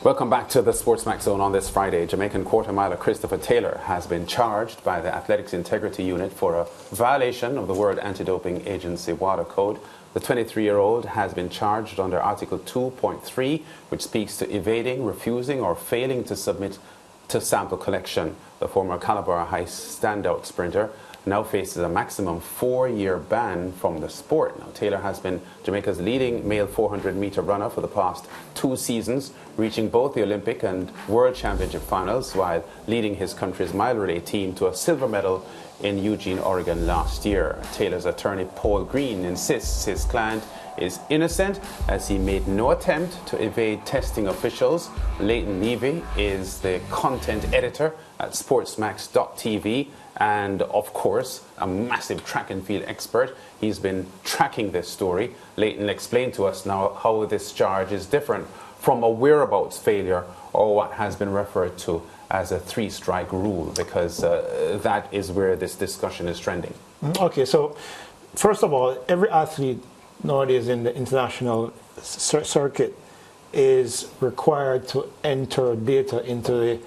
Welcome back to the SportsMax Zone on this Friday. Jamaican quarter miler Christopher Taylor has been charged by the Athletics Integrity Unit for a violation of the World Anti-Doping Agency WADA code. The 23-year-old has been charged under Article 2.3, which speaks to evading, refusing or failing to submit to sample collection. The former Calabar High standout sprinter now faces a maximum 4-year ban from the sport. Now, Taylor has been Jamaica's leading male 400-meter runner for the past 2 seasons, reaching both the Olympic and World Championship finals while leading his country's mile relay team to a silver medal in Eugene, Oregon last year. Taylor's attorney Paul Green insists his client is innocent as he made no attempt to evade testing officials. Leighton Levy is the content editor at SportsMax.tv and, of course, a massive track and field expert. He's been tracking this story. Leighton explained to us now how this charge is different from a whereabouts failure or what has been referred to as a 3-strike rule, because that is where this discussion is trending. Okay, so first of all, every athlete nowadays in the international circuit is required to enter data into the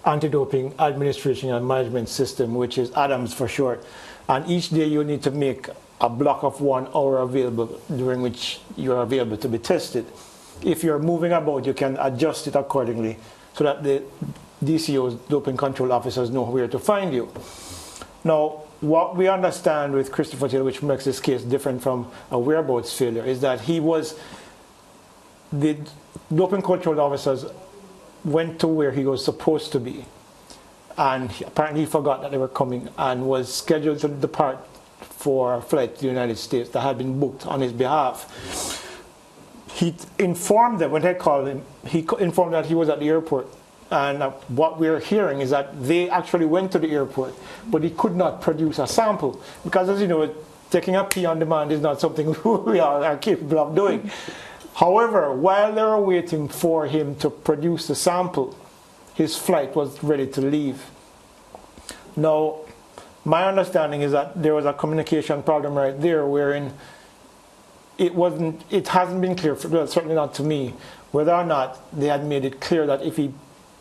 Anti-Doping Administration and Management System, which is ADAMS for short. And each day you need to make a block of 1 hour available during which you are available to be tested. If you're moving about, you can adjust it accordingly so that the DCOs, doping control officers, know where to find you. Now, what we understand with Christopher Taylor, which makes this case different from a whereabouts failure, is that the doping control officers went to where he was supposed to be, and apparently he forgot that they were coming and was scheduled to depart for a flight to the United States that had been booked on his behalf. He informed them, when they called him, he informed that he was at the airport. And what we're hearing is that they actually went to the airport, but he could not produce a sample. Because, as you know, taking a pee on demand is not something we are capable of doing. However, while they were waiting for him to produce the sample, his flight was ready to leave. Now, my understanding is that there was a communication problem right there, wherein it hasn't been clear, well, certainly not to me, whether or not they had made it clear that if he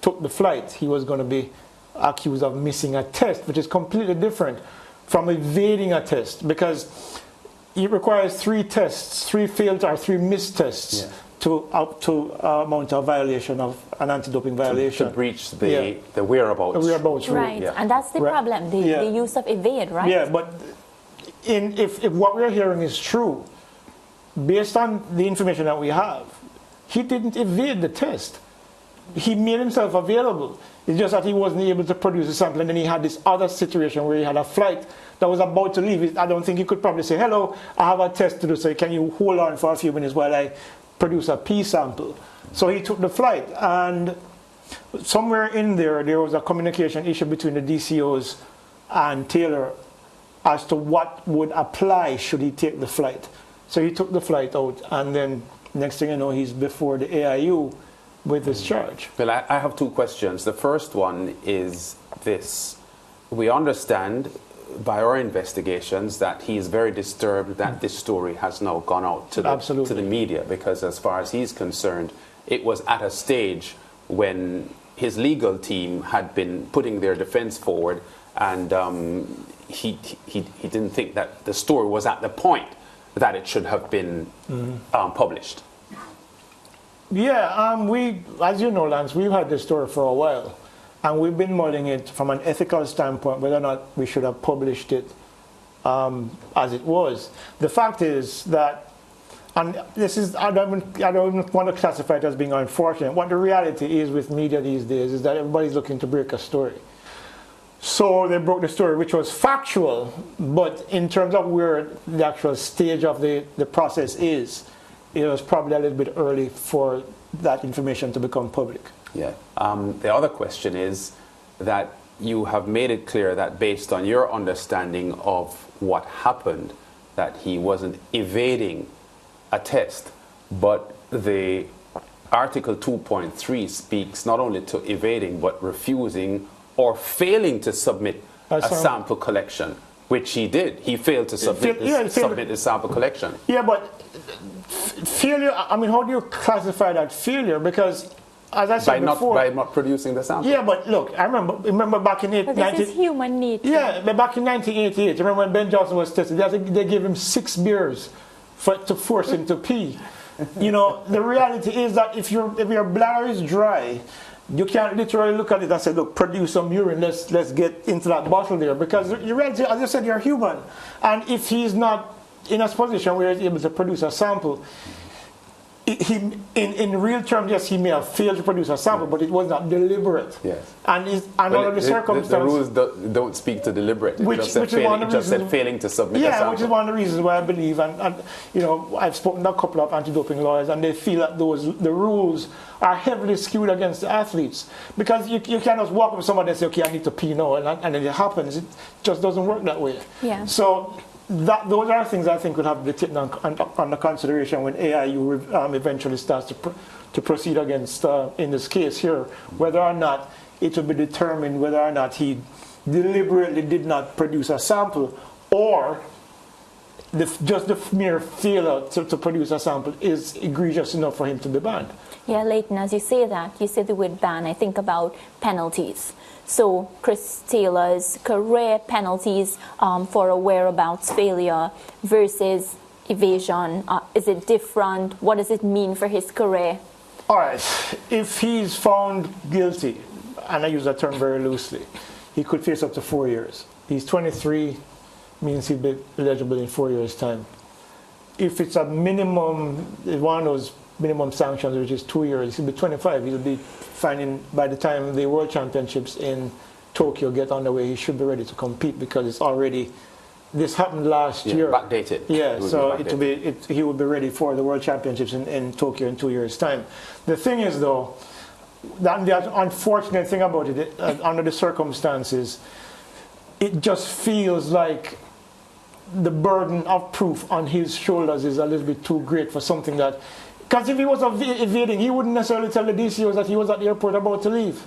took the flight, he was going to be accused of missing a test, which is completely different from evading a test, because it requires 3 tests, 3 failed or 3 missed tests to amount to a violation of an anti-doping violation. To breach the whereabouts. The whereabouts rule. Right, and that's the problem, the use of evade, right? Yeah, but if what we're hearing is true, based on the information that we have, he didn't evade the test. He made himself available. It's just that he wasn't able to produce a sample, and then he had this other situation where he had a flight that was about to leave. I don't think he could probably say, hello, I have a test to do, so can you hold on for a few minutes while I produce a pee sample? So he took the flight, and somewhere in there was a communication issue between the DCOs and Taylor as to what would apply should he take the flight. So he took the flight out, and then next thing you know, he's before the AIU with this charge. Well, I have 2 questions. The first one is this. We understand by our investigations that he is very disturbed that this story has now gone out to the media, because as far as he's concerned, it was at a stage when his legal team had been putting their defense forward, and he didn't think that the story was at the point that it should have been published. Yeah, as you know, Lance, we've had this story for a while, and we've been mulling it from an ethical standpoint, whether or not we should have published it as it was. The fact is that, and this is, I don't want to classify it as being unfortunate. What the reality is with media these days is that everybody's looking to break a story. So they broke the story, which was factual, but in terms of where the actual stage of the process is, it was probably a little bit early for that information to become public. Yeah. The other question is that you have made it clear that based on your understanding of what happened, that he wasn't evading a test, but the Article 2.3 speaks not only to evading, but refusing or failing to submit a sample collection, which he did. He failed to submit the sample collection. Yeah, but failure, I mean, how do you classify that failure? Because as I said before, by not producing the sample. Yeah, but look, I remember back in But this is human nature. Yeah, but back in 1988, remember when Ben Johnson was tested? They gave him 6 beers to force him to pee. You know, the reality is that if your bladder is dry, you can't literally look at it and say, look, produce some urine, let's get into that bottle there. Because the reality, as I said, you're human. And if he's not in a position where he's able to produce a sample, in real terms, yes, he may have failed to produce a sample, but it was not deliberate. Yes. And under the circumstances... The rules don't speak to deliberate. It just said failing to submit a sample. Yeah, which is one of the reasons why I believe, and you know, I've spoken to a couple of anti-doping lawyers, and they feel that the rules are heavily skewed against the athletes. Because you can't just walk up to somebody and say, okay, I need to pee now, and then it happens. It just doesn't work that way. Yeah. So... those are things I think would have to be taken under consideration when AIU eventually starts to proceed against, in this case here, whether or not it will be determined whether or not he deliberately did not produce a sample, or just the mere failure to produce a sample is egregious enough for him to be banned. Yeah, Leighton, as you say that, you say the word ban, I think about penalties. So Chris Taylor's career penalties for a whereabouts failure versus evasion, is it different? What does it mean for his career? All right, if he's found guilty, and I use that term very loosely, he could face up to 4 years. He's 23, means he'd be eligible in 4 years' time. If it's a minimum, one of those minimum sanctions, which is 2 years, he'll be 25. He'll be finding by the time the World Championships in Tokyo get underway, he should be ready to compete, because it's already, this happened last year. Backdated. Yeah, so he will be ready for the World Championships in Tokyo in 2 years' time. The thing is, though, that the unfortunate thing about it, under the circumstances, it just feels like the burden of proof on his shoulders is a little bit too great for something that... Because if he was evading, he wouldn't necessarily tell the DCOs that he was at the airport about to leave.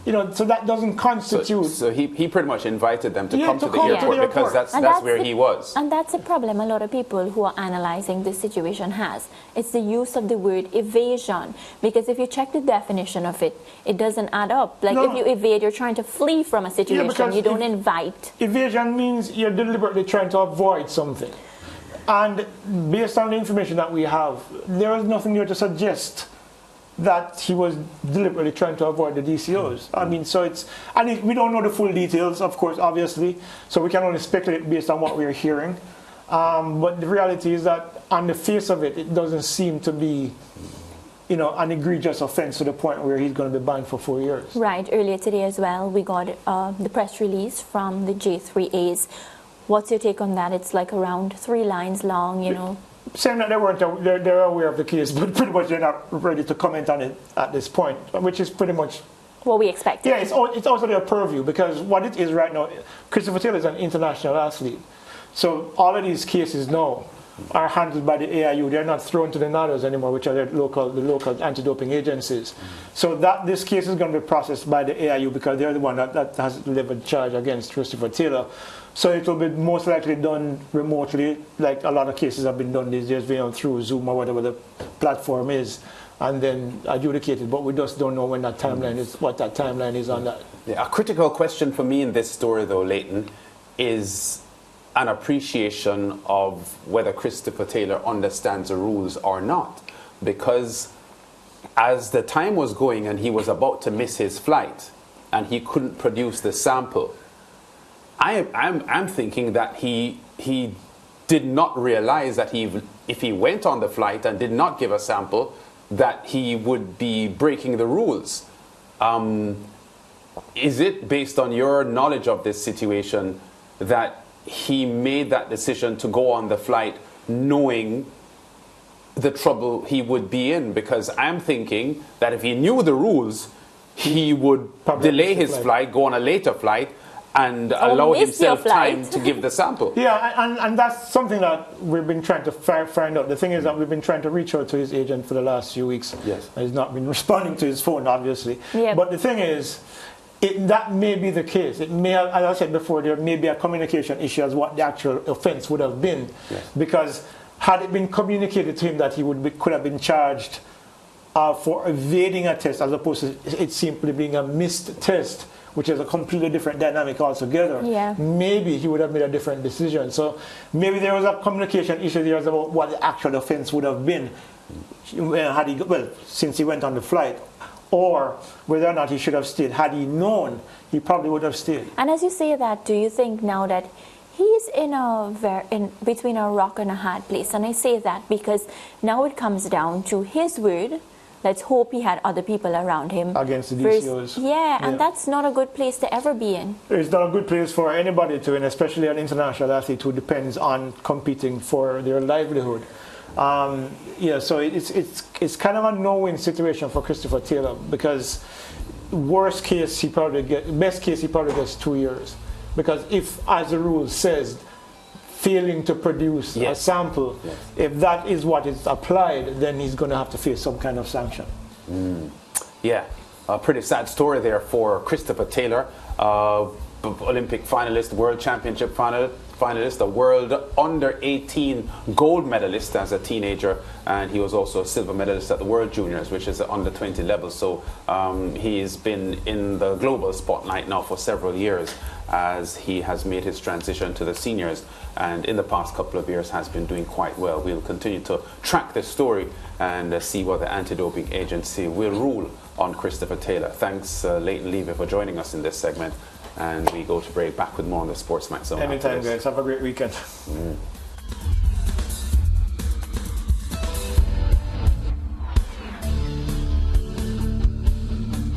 You know, so that doesn't constitute... So he pretty much invited them to come to the airport because that's where he was. And that's a problem a lot of people who are analyzing this situation has. It's the use of the word evasion. Because if you check the definition of it, it doesn't add up. Like if you evade, you're trying to flee from a situation. You don't invite. Evasion means you're deliberately trying to avoid something. And based on the information that we have, there is nothing there to suggest that he was deliberately trying to avoid the DCOs. I mean, so it's... And we don't know the full details, of course, obviously, so we can only speculate based on what we're hearing. But the reality is that on the face of it, it doesn't seem to be, you know, an egregious offense to the point where he's going to be banned for 4 years. Right. Earlier today as well, we got the press release from the J3As. What's your take on that? It's like around 3 lines long, you know. Saying that they're aware of the case, but pretty much they're not ready to comment on it at this point, which is pretty much what we expect. Yeah, it's also their purview, because what it is right now, Christopher Taylor is an international athlete. So all of these cases now are handled by the AIU. They're not thrown to the NADAs anymore, which are the local anti-doping agencies. So this case is going to be processed by the AIU, because they're the one that has delivered charge against Christopher Taylor. So it will be most likely done remotely, like a lot of cases have been done these days, through Zoom or whatever the platform is, and then adjudicated. But we just don't know when that timeline is, what that timeline is on that. Yeah, a critical question for me in this story, though, Leighton, is an appreciation of whether Christopher Taylor understands the rules or not. Because as the time was going and he was about to miss his flight and he couldn't produce the sample, I'm thinking that he did not realize that if he went on the flight and did not give a sample, that he would be breaking the rules. Is it based on your knowledge of this situation that he made that decision to go on the flight knowing the trouble he would be in? Because I'm thinking that if he knew the rules, he would delay his flight, go on a later flight, and allow himself time to give the sample. Yeah, and that's something that we've been trying to find out. The thing is that we've been trying to reach out to his agent for the last few weeks. Yes. He's not been responding to his phone, obviously. Yep. But the thing is, that may be the case. It may have, as I said before, there may be a communication issue as what the actual offense would have been. Yes. Because had it been communicated to him that he could have been charged for evading a test as opposed to it simply being a missed test, which is a completely different dynamic altogether, Yeah. maybe he would have made a different decision. So maybe there was a communication issue there about what the actual offense would have been had he, well, since he went on the flight, or whether or not he should have stayed. Had he known, he probably would have stayed. And as you say that, do you think now that he's in between a rock and a hard place? And I say that because now it comes down to his word. Let's hope he had other people around him. Against the DCOs. And that's not a good place to ever be in. It's not a good place for anybody to, and especially an international athlete who depends on competing for their livelihood. So it's kind of a no-win situation for Christopher Taylor, because best case he probably gets 2 years, because if, as the rule says, failing to produce a sample, if that is what is applied, then he's going to have to face some kind of sanction. Yeah, a pretty sad story there for Christopher Taylor, Olympic finalist, World Championship finalist, a World Under-18 gold medalist as a teenager, and he was also a silver medalist at the World Juniors, which is the Under-20 level. So he's been in the global spotlight now for several years as he has made his transition to the seniors, and in the past couple of years has been doing quite well. We'll continue to track this story and see what the anti-doping agency will rule on Christopher Taylor. Thanks, Leighton Levy, for joining us in this segment. And we go to break, back with more on the SportsMax Zone. Anytime, guys. Have a great weekend.